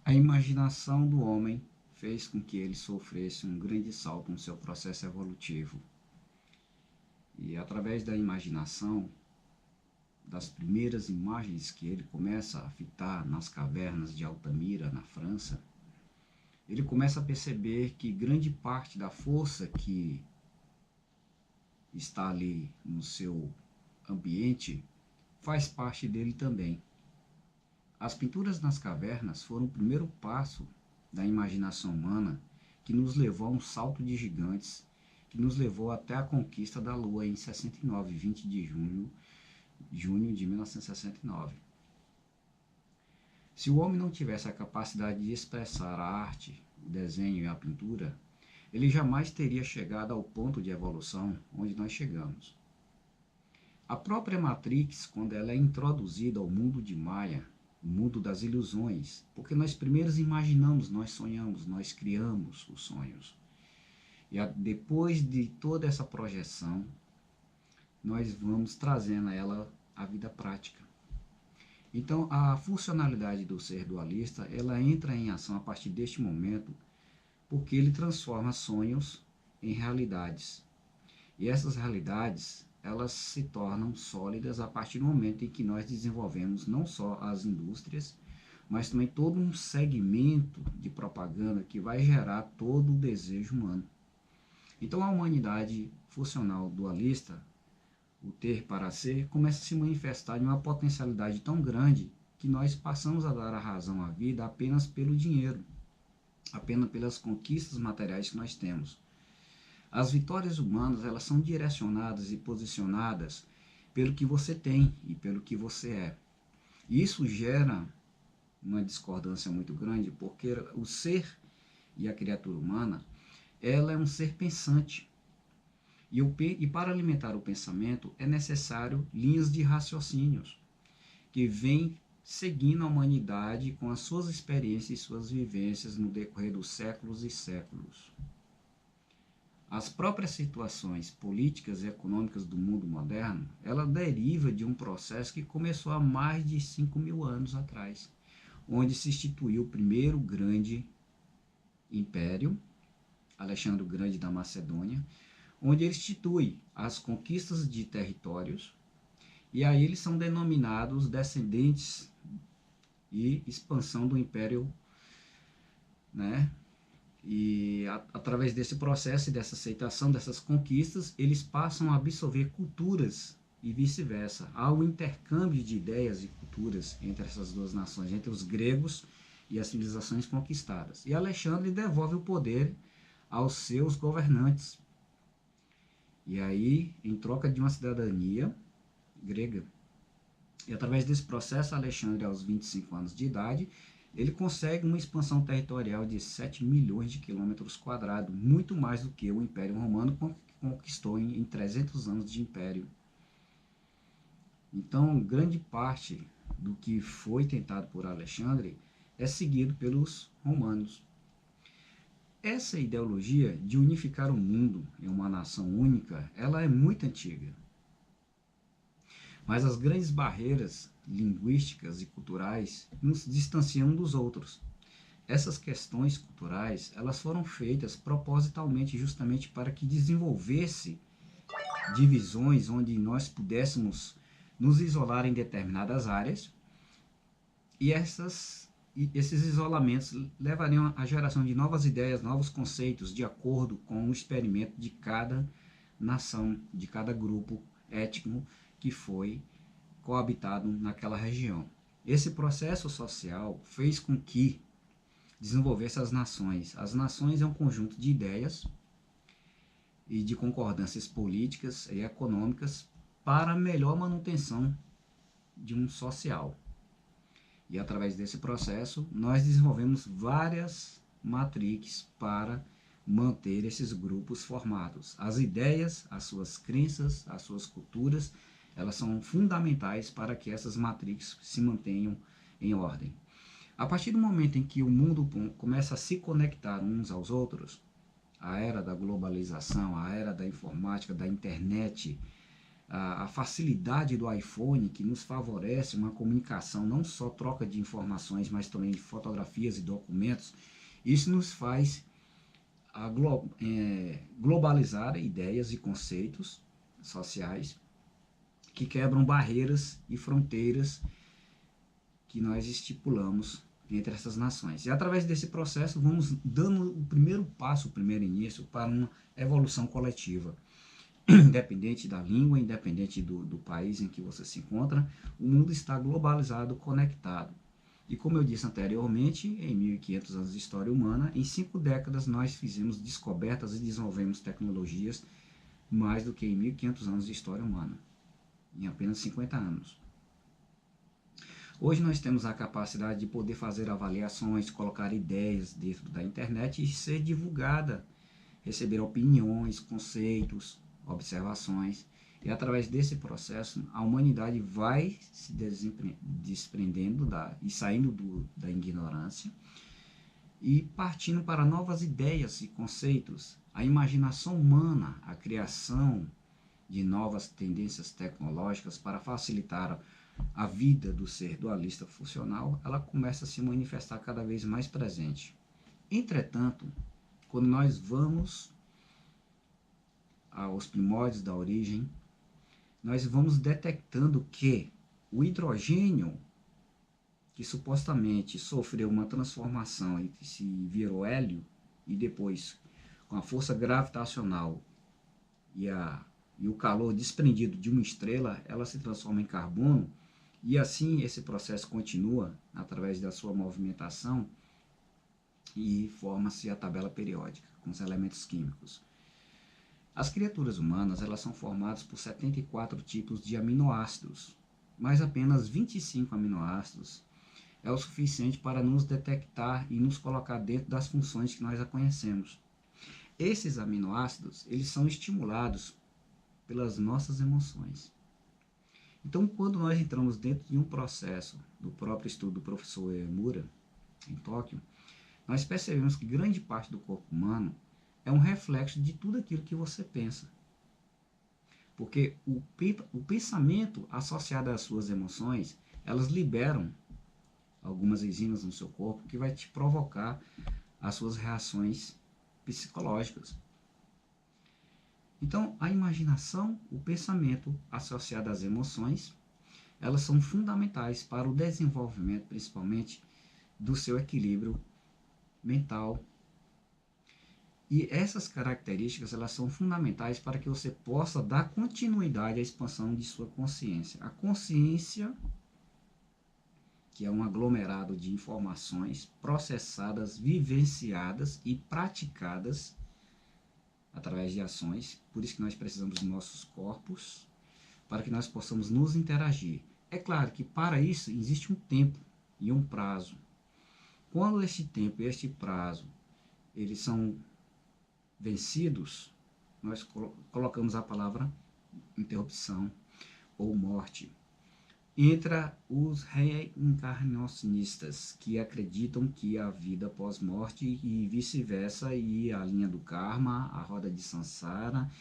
A imaginação do homem fez com que ele sofresse um grande salto no seu processo evolutivo. E através da imaginação, das primeiras imagens que ele começa a fitar nas cavernas de Altamira, na França, ele começa a perceber que grande parte da força que está ali no seu ambiente faz parte dele também. As pinturas nas cavernas foram o primeiro passo da imaginação humana que nos levou a um salto de gigantes, que nos levou até a conquista da Lua em 69, 20 de junho de 1969. Se o homem não tivesse a capacidade de expressar a arte, o desenho e a pintura, ele jamais teria chegado ao ponto de evolução onde nós chegamos. A própria Matrix, quando ela é introduzida ao mundo de Maia, o mundo das ilusões, porque nós primeiro imaginamos, nós sonhamos, nós criamos os sonhos. E depois de toda essa projeção, nós vamos trazendo a ela a vida prática. Então, a funcionalidade do ser dualista, ela entra em ação a partir deste momento, porque ele transforma sonhos em realidades. E essas realidades, elas se tornam sólidas a partir do momento em que nós desenvolvemos não só as indústrias, mas também todo um segmento de propaganda que vai gerar todo o desejo humano. Então, a humanidade funcional dualista, o ter para ser, começa a se manifestar em uma potencialidade tão grande que nós passamos a dar a razão à vida apenas pelo dinheiro, apenas pelas conquistas materiais que nós temos. As vitórias humanas, elas são direcionadas e posicionadas pelo que você tem e pelo que você é. E isso gera uma discordância muito grande, porque o ser e a criatura humana, ela é um ser pensante. E para alimentar o pensamento é necessário linhas de raciocínios que vêm seguindo a humanidade com as suas experiências e suas vivências no decorrer dos séculos e séculos. As próprias situações políticas e econômicas do mundo moderno, ela deriva de um processo que começou há mais de 5.000 anos atrás, onde se instituiu o primeiro grande império, Alexandre o Grande da Macedônia, onde ele institui as conquistas de territórios, e aí eles são denominados descendentes e expansão do Império, né? E através desse processo e dessa aceitação dessas conquistas, eles passam a absorver culturas e vice-versa. Há um intercâmbio de ideias e culturas entre essas duas nações, entre os gregos e as civilizações conquistadas. E Alexandre devolve o poder aos seus governantes. E aí, em troca de uma cidadania grega. E através desse processo, Alexandre, aos 25 anos de idade, ele consegue uma expansão territorial de 7 milhões de quilômetros quadrados, muito mais do que o Império Romano conquistou em 300 anos de império. Então, grande parte do que foi tentado por Alexandre é seguido pelos romanos. Essa ideologia de unificar o mundo em uma nação única, ela é muito antiga. Mas as grandes barreiras linguísticas e culturais nos distanciam dos outros. Essas questões culturais, elas foram feitas propositalmente justamente para que desenvolvesse divisões onde nós pudéssemos nos isolar em determinadas áreas e esses isolamentos levariam à geração de novas ideias, novos conceitos, de acordo com o experimento de cada nação, de cada grupo étnico que foi coabitado naquela região. Esse processo social fez com que desenvolvesse as nações. As nações é um conjunto de ideias e de concordâncias políticas e econômicas para a melhor manutenção de um social. E através desse processo, nós desenvolvemos várias matrices para manter esses grupos formados. As ideias, as suas crenças, as suas culturas, elas são fundamentais para que essas matrizes se mantenham em ordem. A partir do momento em que o mundo começa a se conectar uns aos outros, a era da globalização, a era da informática, da internet, a facilidade do iPhone, que nos favorece uma comunicação, não só troca de informações, mas também de fotografias e documentos, isso nos faz globalizar ideias e conceitos sociais que quebram barreiras e fronteiras que nós estipulamos entre essas nações. E através desse processo vamos dando o primeiro passo, o primeiro início para uma evolução coletiva. Independente da língua, independente do país em que você se encontra, o mundo está globalizado, conectado. E como eu disse anteriormente, em 1500 anos de história humana, em 5 décadas nós fizemos descobertas e desenvolvemos tecnologias mais do que em 1500 anos de história humana, em apenas 50 anos. Hoje nós temos a capacidade de poder fazer avaliações, colocar ideias dentro da internet e ser divulgada, receber opiniões, conceitos, observações. E através desse processo, a humanidade vai se desprendendo e saindo da ignorância e partindo para novas ideias e conceitos. A imaginação humana, a criação de novas tendências tecnológicas para facilitar a vida do ser dualista funcional, ela começa a se manifestar cada vez mais presente. Entretanto, quando nós vamos aos primórdios da origem, nós vamos detectando que o hidrogênio, que supostamente sofreu uma transformação e se virou hélio, e depois, com a força gravitacional e o calor desprendido de uma estrela, ela se transforma em carbono, e assim esse processo continua através da sua movimentação e forma-se a tabela periódica com os elementos químicos. As criaturas humanas, elas são formadas por 74 tipos de aminoácidos, mas apenas 25 aminoácidos é o suficiente para nos detectar e nos colocar dentro das funções que nós já conhecemos. Esses aminoácidos, eles são estimulados pelas nossas emoções. Então, quando nós entramos dentro de um processo do próprio estudo do professor Uemura, em Tóquio, nós percebemos que grande parte do corpo humano é um reflexo de tudo aquilo que você pensa. Porque o pensamento associado às suas emoções, elas liberam algumas enzimas no seu corpo que vai te provocar as suas reações psicológicas. Então, a imaginação, o pensamento associado às emoções, elas são fundamentais para o desenvolvimento, principalmente, do seu equilíbrio mental. E essas características, elas são fundamentais para que você possa dar continuidade à expansão de sua consciência. A consciência, que é um aglomerado de informações processadas, vivenciadas e praticadas através de ações, por isso que nós precisamos dos nossos corpos, para que nós possamos nos interagir. É claro que para isso existe um tempo e um prazo. Quando este tempo e este prazo, eles são vencidos, nós colocamos a palavra interrupção ou morte. Entra os reencarnacionistas, que acreditam que a vida pós-morte e vice-versa, e a linha do karma, a roda de Sansara,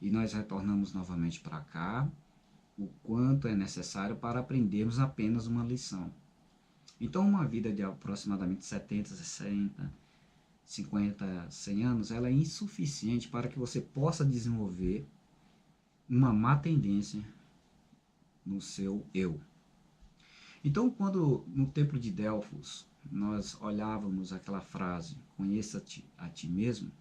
e nós retornamos novamente para cá, o quanto é necessário para aprendermos apenas uma lição. Então, uma vida de aproximadamente 70, 60, 50, 100 anos, ela é insuficiente para que você possa desenvolver uma má tendência no seu eu. Então, quando no templo de Delfos nós olhávamos aquela frase, conheça-te a ti mesmo,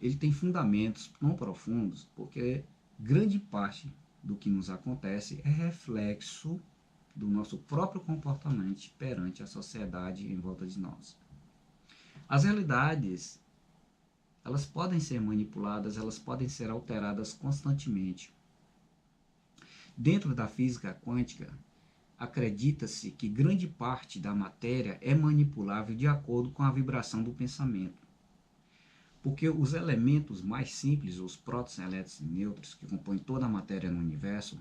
ele tem fundamentos tão profundos, porque grande parte do que nos acontece é reflexo do nosso próprio comportamento perante a sociedade em volta de nós. As realidades, elas podem ser manipuladas, elas podem ser alteradas constantemente. Dentro da física quântica, acredita-se que grande parte da matéria é manipulável de acordo com a vibração do pensamento. Porque os elementos mais simples, os prótons, elétrons e nêutrons, que compõem toda a matéria no universo,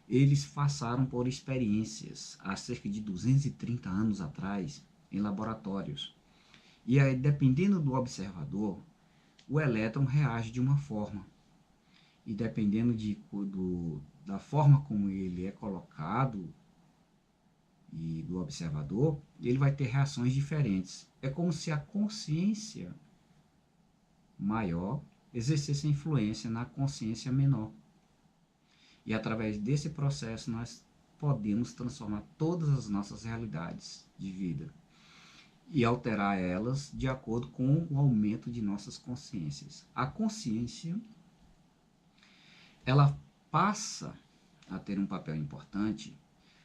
eles passaram por experiências há cerca de 230 anos atrás em laboratórios. E aí, dependendo do observador, o elétron reage de uma forma. E dependendo da forma como ele é colocado e do observador, ele vai ter reações diferentes. É como se a consciência maior exercesse influência na consciência menor. E através desse processo nós podemos transformar todas as nossas realidades de vida e alterar elas de acordo com o aumento de nossas consciências. A consciência, ela passa a ter um papel importante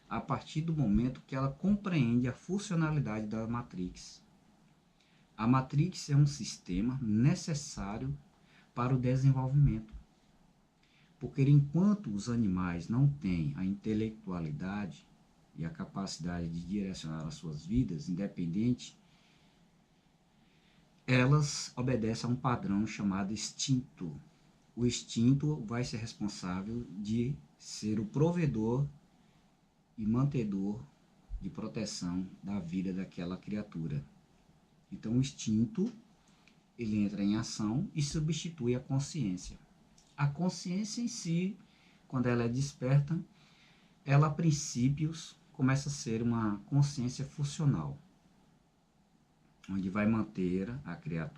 a partir do momento que ela compreende a funcionalidade da Matrix. A Matrix é um sistema necessário para o desenvolvimento, porque enquanto os animais não têm a intelectualidade e a capacidade de direcionar as suas vidas independente, elas obedecem a um padrão chamado instinto. O instinto vai ser responsável de ser o provedor e mantedor de proteção da vida daquela criatura. Então o instinto, ele entra em ação e substitui a consciência. A consciência em si, quando ela é desperta, ela a princípios começa a ser uma consciência funcional, onde vai manter a criatura